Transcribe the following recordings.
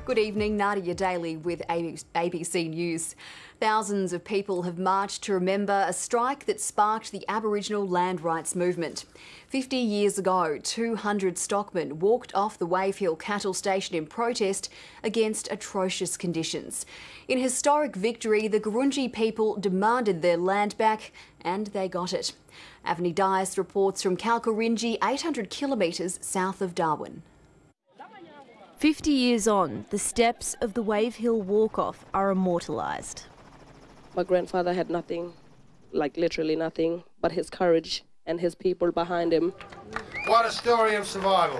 Good evening, Nadia Daly with ABC News. Thousands of people have marched to remember a strike that sparked the Aboriginal land rights movement. 50 years ago, 200 stockmen walked off the Wave Hill cattle station in protest against atrocious conditions. In historic victory, the Gurindji people demanded their land back, and they got it. Avni Dias reports from Kalkarindji, 800 kilometres south of Darwin. 50 years on, the steps of the Wave Hill walk-off are immortalised. My grandfather had nothing, like literally nothing, but his courage and his people behind him. What a story of survival.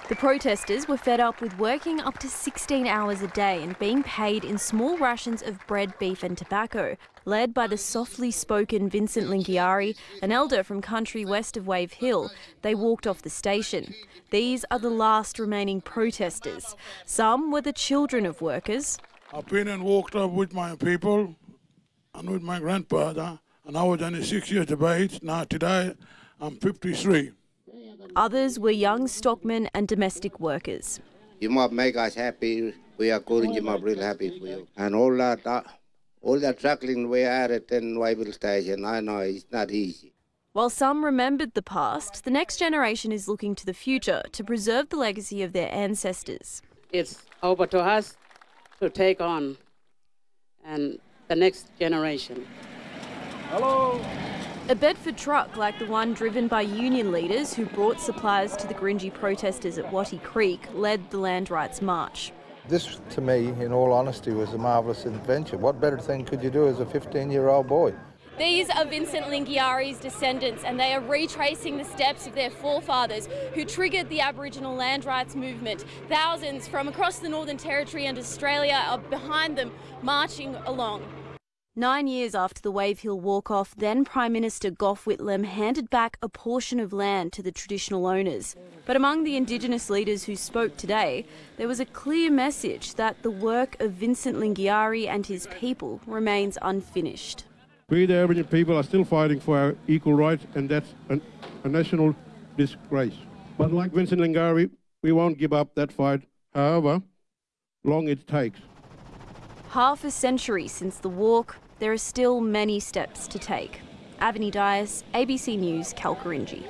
The protesters were fed up with working up to 16 hours a day and being paid in small rations of bread, beef and tobacco. Led by the softly spoken Vincent Lingiari, an elder from country west of Wave Hill, they walked off the station. These are the last remaining protesters. Some were the children of workers. I've been and walked up with my people and with my grandfather, and I was only 6 years of age. Now today I'm 53. Others were young stockmen and domestic workers. You might make us happy. We are Gurindji, I'm really happy for you. And all that struggling we had at the Wave Hill station, I know it's not easy. While some remembered the past, the next generation is looking to the future to preserve the legacy of their ancestors. It's over to us to take on and the next generation. Hello. A Bedford truck like the one driven by union leaders who brought supplies to the Gurindji protesters at Wattie Creek led the land rights march. This, to me, in all honesty, was a marvellous adventure. What better thing could you do as a 15-year-old boy? These are Vincent Lingiari's descendants, and they are retracing the steps of their forefathers who triggered the Aboriginal land rights movement. Thousands from across the Northern Territory and Australia are behind them, marching along. 9 years after the Wave Hill walk-off, then Prime Minister Gough Whitlam handed back a portion of land to the traditional owners. But among the Indigenous leaders who spoke today, there was a clear message that the work of Vincent Lingiari and his people remains unfinished. We, the Aboriginal people, are still fighting for our equal rights, and that's a national disgrace. But like Vincent Lingiari, we won't give up that fight, however long it takes. Half a century since the walk, there are still many steps to take. Avni Dias, ABC News, Kalkarindji.